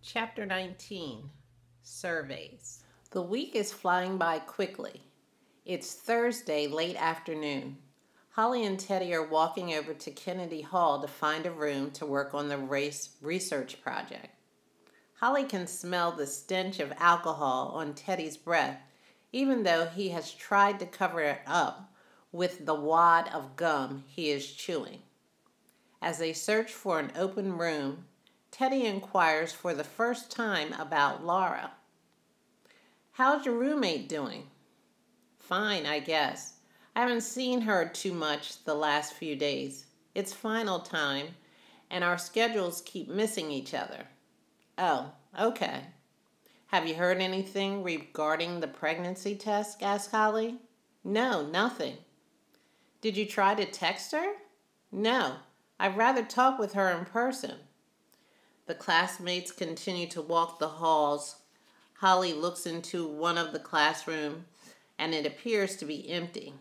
Chapter 19, Surveys. The week is flying by quickly. It's Thursday, late afternoon. Holly and Teddy are walking over to Kennedy Hall to find a room to work on the race research project. Holly can smell the stench of alcohol on Teddy's breath, even though he has tried to cover it up with the wad of gum he is chewing. As they search for an open room, Teddy inquires for the first time about Laura. "How's your roommate doing?" "Fine, I guess. I haven't seen her too much the last few days. It's final time, and our schedules keep missing each other." "Oh, okay. Have you heard anything regarding the pregnancy test?" asked Holly. "No, nothing." "Did you try to text her?" "No, I'd rather talk with her in person." The classmates continue to walk the halls. Holly looks into one of the classrooms, and it appears to be empty.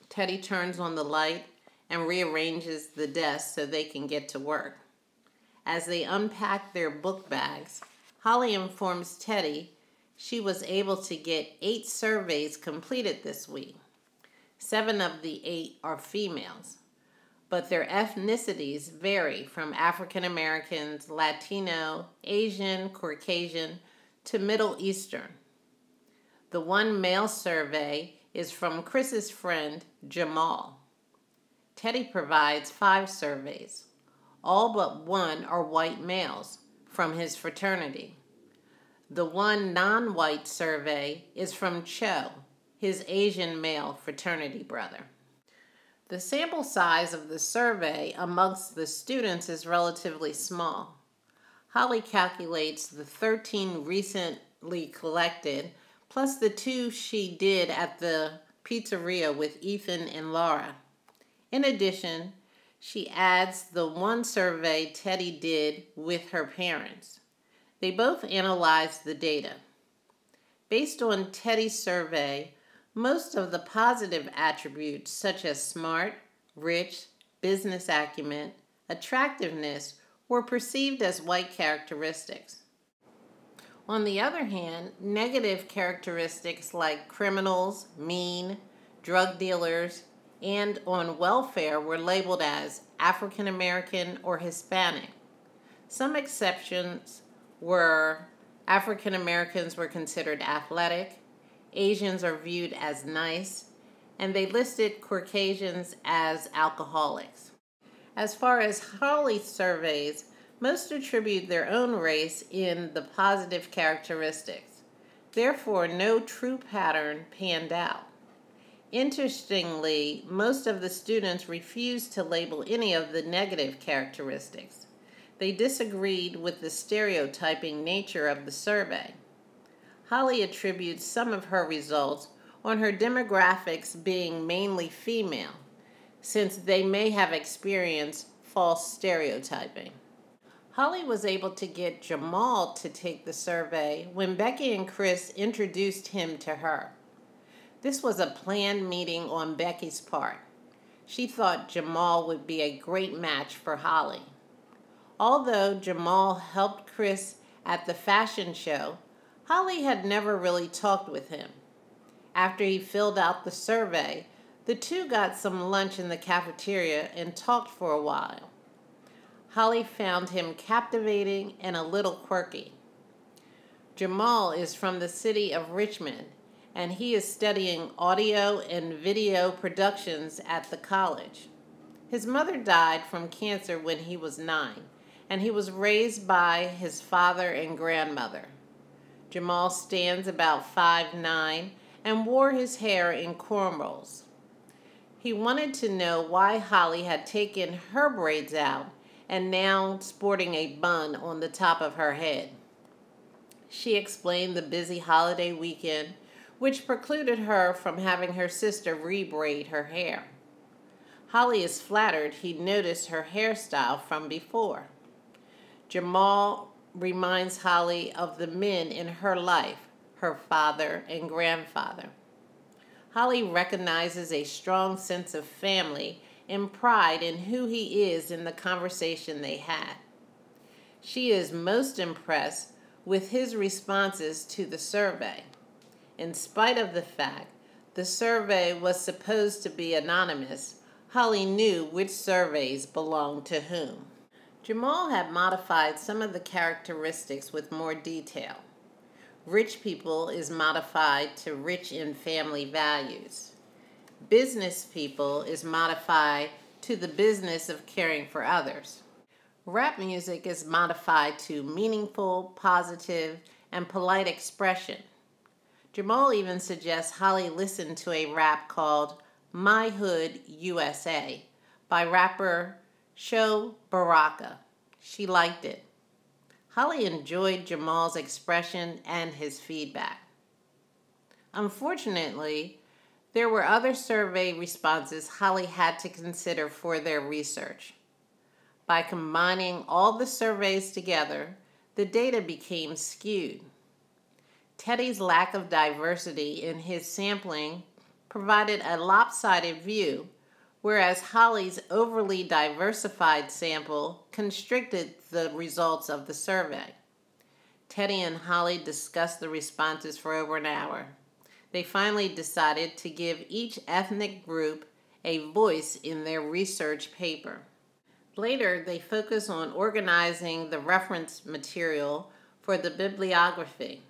Teddy turns on the light and rearranges the desk so they can get to work. As they unpack their book bags, Holly informs Teddy she was able to get 8 surveys completed this week. 7 of the 8 are females, but their ethnicities vary from African Americans, Latino, Asian, Caucasian, to Middle Eastern. The one male survey is from Chris's friend, Jamal. Teddy provides 5 surveys. All but 1 are white males from his fraternity. The one non-white survey is from Cho, his Asian male fraternity brother. The sample size of the survey amongst the students is relatively small. Holly calculates the 13 recently collected, plus the 2 she did at the pizzeria with Ethan and Laura. In addition, she adds the 1 survey Teddy did with her parents. They both analyzed the data. Based on Teddy's survey, most of the positive attributes such as smart, rich, business acumen, attractiveness were perceived as white characteristics. On the other hand, negative characteristics like criminals, mean, drug dealers, and on welfare were labeled as African American or Hispanic. Some exceptions were African Americans were considered athletic, Asians are viewed as nice, and they listed Caucasians as alcoholics. As far as Holly's surveys, most attribute their own race in the positive characteristics. Therefore, no true pattern panned out. Interestingly, most of the students refused to label any of the negative characteristics. They disagreed with the stereotyping nature of the survey. Holly attributes some of her results on her demographics being mainly female, since they may have experienced false stereotyping. Holly was able to get Jamal to take the survey when Becky and Chris introduced him to her. This was a planned meeting on Becky's part. She thought Jamal would be a great match for Holly. Although Jamal helped Chris at the fashion show, Holly had never really talked with him. After he filled out the survey, the 2 got some lunch in the cafeteria and talked for a while. Holly found him captivating and a little quirky. Jamal is from the city of Richmond, and he is studying audio and video productions at the college. His mother died from cancer when he was 9, and he was raised by his father and grandmother. Jamal stands about 5'9" and wore his hair in cornrows. He wanted to know why Holly had taken her braids out and now sporting a bun on the top of her head. She explained the busy holiday weekend, which precluded her from having her sister re-braid her hair. Holly is flattered he noticed her hairstyle from before. Jamal reminds Holly of the men in her life, her father and grandfather. Holly recognizes a strong sense of family and pride in who he is in the conversation they had. She is most impressed with his responses to the survey. In spite of the fact the survey was supposed to be anonymous, Holly knew which surveys belonged to whom. Jamal had modified some of the characteristics with more detail. Rich people is modified to rich in family values. Business people is modified to the business of caring for others. Rap music is modified to meaningful, positive, and polite expression. Jamal even suggests Holly listen to a rap called My Hood USA by rapper Sho Baraka. She liked it. Holly enjoyed Jamal's expression and his feedback. Unfortunately, there were other survey responses Holly had to consider for their research. By combining all the surveys together, the data became skewed. Teddy's lack of diversity in his sampling provided a lopsided view, whereas Holly's overly diversified sample constricted the results of the survey. Teddy and Holly discussed the responses for over an hour. They finally decided to give each ethnic group a voice in their research paper. Later, they focused on organizing the reference material for the bibliography.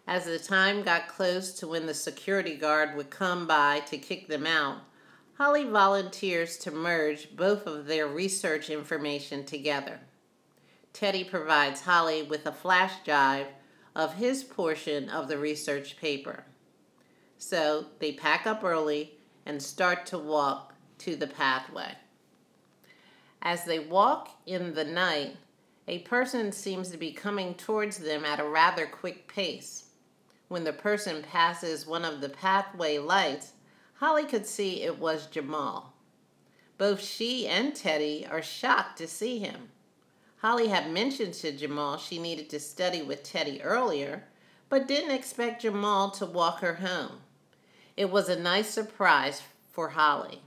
As the time got close to when the security guard would come by to kick them out, Holly volunteers to merge both of their research information together. Teddy provides Holly with a flash drive of his portion of the research paper. So they pack up early and start to walk to the pathway. As they walk in the night, a person seems to be coming towards them at a rather quick pace. When the person passes one of the pathway lights, Holly could see it was Jamal. Both she and Teddy are shocked to see him. Holly had mentioned to Jamal she needed to study with Teddy earlier, but didn't expect Jamal to walk her home. It was a nice surprise for Holly.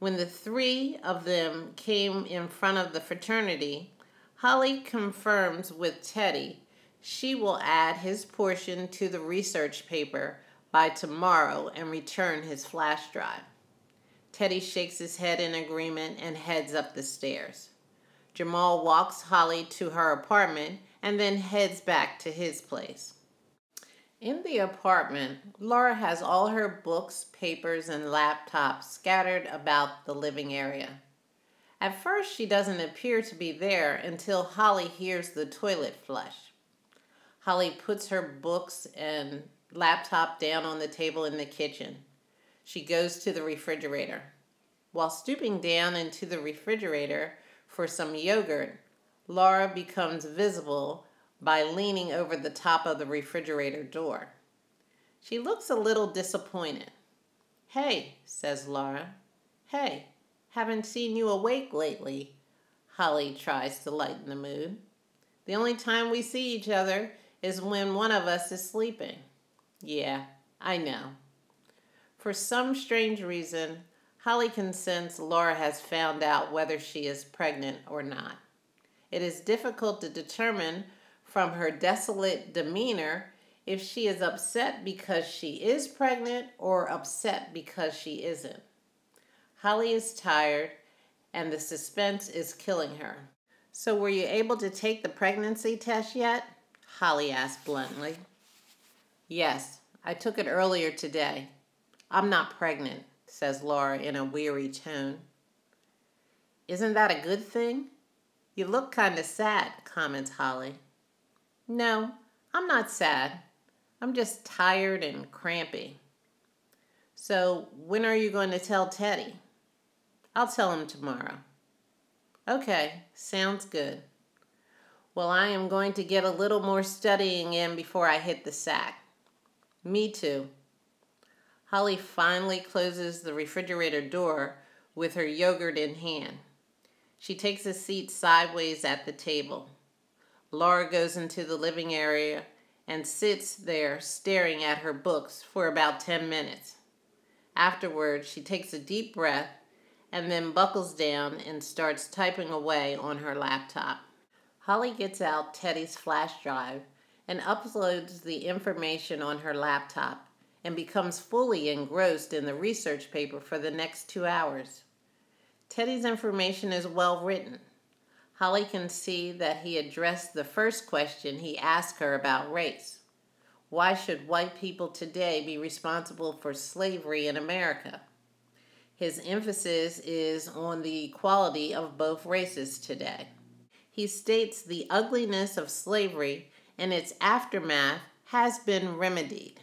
When the three of them came in front of the fraternity, Holly confirms with Teddy she will add his portion to the research paper by tomorrow and return his flash drive. Teddy shakes his head in agreement and heads up the stairs. Jamal walks Holly to her apartment and then heads back to his place. In the apartment, Laura has all her books, papers, and laptops scattered about the living area. At first, she doesn't appear to be there until Holly hears the toilet flush. Holly puts her books and laptop down on the table in the kitchen. She goes to the refrigerator. While stooping down into the refrigerator for some yogurt, Laura becomes visible by leaning over the top of the refrigerator door. She looks a little disappointed. "Hey," says Laura. "Hey, haven't seen you awake lately." Holly tries to lighten the mood. "The only time we see each other is when one of us is sleeping." "Yeah, I know." For some strange reason, Holly can sense Laura has found out whether she is pregnant or not. It is difficult to determine from her desolate demeanor if she is upset because she is pregnant or upset because she isn't. Holly is tired and the suspense is killing her. "So were you able to take the pregnancy test yet?" Holly asked bluntly. "Yes, I took it earlier today. I'm not pregnant," says Laura in a weary tone. "Isn't that a good thing?" "You look kind of sad," comments Holly. "No, I'm not sad. I'm just tired and crampy." "So when are you going to tell Teddy?" "I'll tell him tomorrow." "Okay, sounds good. Well, I am going to get a little more studying in before I hit the sack." "Me too." Holly finally closes the refrigerator door with her yogurt in hand. She takes a seat sideways at the table. Laura goes into the living area and sits there staring at her books for about 10 minutes. Afterward, she takes a deep breath and then buckles down and starts typing away on her laptop. Holly gets out Teddy's flash drive and uploads the information on her laptop and becomes fully engrossed in the research paper for the next 2 hours. Teddy's information is well written. Holly can see that he addressed the first question he asked her about race. Why should white people today be responsible for slavery in America? His emphasis is on the equality of both races today. He states the ugliness of slavery and its aftermath has been remedied.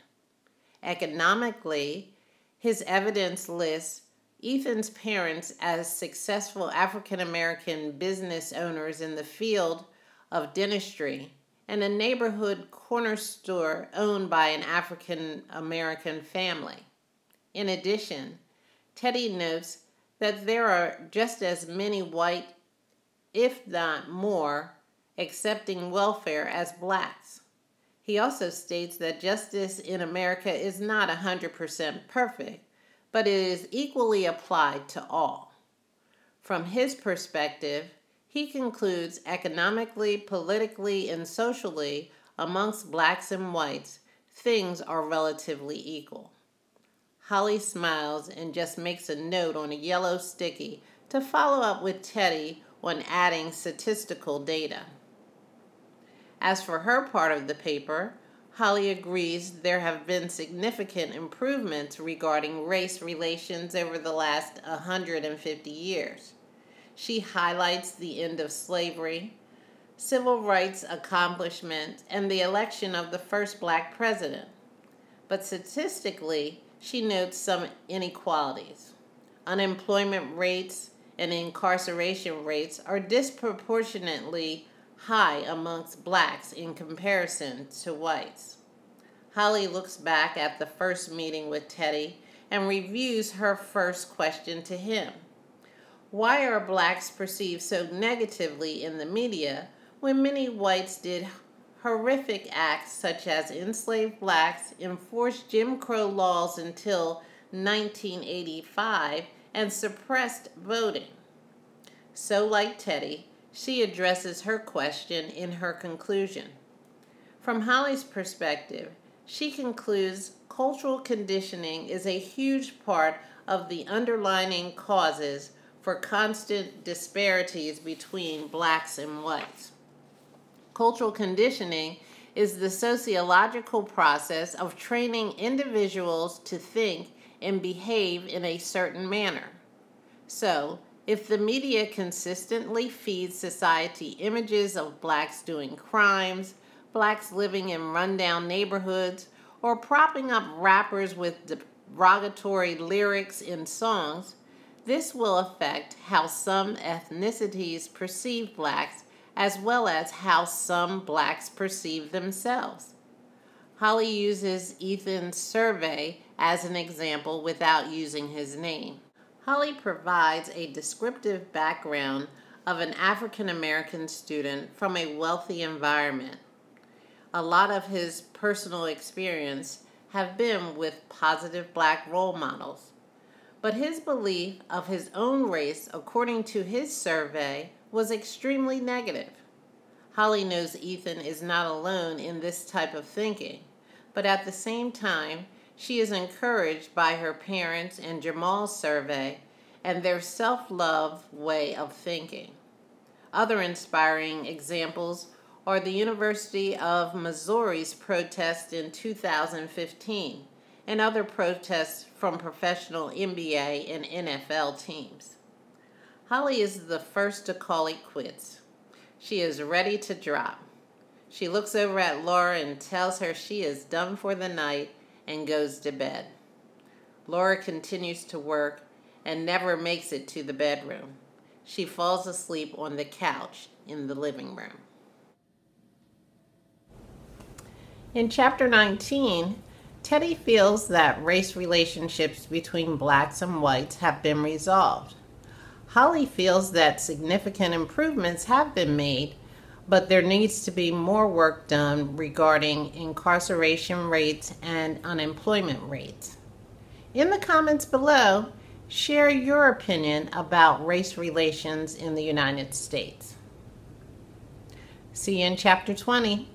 Economically, his evidence lists Ethan's parents as successful African-American business owners in the field of dentistry and a neighborhood corner store owned by an African-American family. In addition, Teddy notes that there are just as many white, if not more, accepting welfare as blacks. He also states that justice in America is not 100% perfect, but it is equally applied to all. From his perspective, he concludes economically, politically, and socially, amongst blacks and whites, things are relatively equal. Holly smiles and just makes a note on a yellow sticky to follow up with Teddy on adding statistical data. As for her part of the paper, Holly agrees there have been significant improvements regarding race relations over the last 150 years. She highlights the end of slavery, civil rights accomplishments, and the election of the first black president. But statistically, she notes some inequalities. Unemployment rates and incarceration rates are disproportionately high amongst blacks in comparison to whites. Holly looks back at the first meeting with Teddy and reviews her first question to him. Why are blacks perceived so negatively in the media when many whites did horrific acts such as enslave blacks, enforce Jim Crow laws until 1985, and suppressed voting? So, like Teddy, she addresses her question in her conclusion. From Holly's perspective, she concludes cultural conditioning is a huge part of the underlying causes for constant disparities between blacks and whites. Cultural conditioning is the sociological process of training individuals to think and behave in a certain manner. So, if the media consistently feeds society images of blacks doing crimes, blacks living in rundown neighborhoods, or propping up rappers with derogatory lyrics in songs, this will affect how some ethnicities perceive blacks as well as how some blacks perceive themselves. Holly uses Ethan's survey as an example without using his name. Holly provides a descriptive background of an African-American student from a wealthy environment. A lot of his personal experience have been with positive black role models, but his belief of his own race, according to his survey, was extremely negative. Holly knows Ethan is not alone in this type of thinking, but at the same time, she is encouraged by her parents and Jamal's survey and their self-love way of thinking. Other inspiring examples are the University of Missouri's protest in 2015 and other protests from professional NBA and NFL teams. Holly is the first to call it quits. She is ready to drop. She looks over at Laura and tells her she is done for the night and goes to bed. Laura continues to work and never makes it to the bedroom. She falls asleep on the couch in the living room. In Chapter 19, Teddy feels that race relationships between blacks and whites have been resolved. Holly feels that significant improvements have been made, but there needs to be more work done regarding incarceration rates and unemployment rates. In the comments below, share your opinion about race relations in the United States. See you in chapter 20.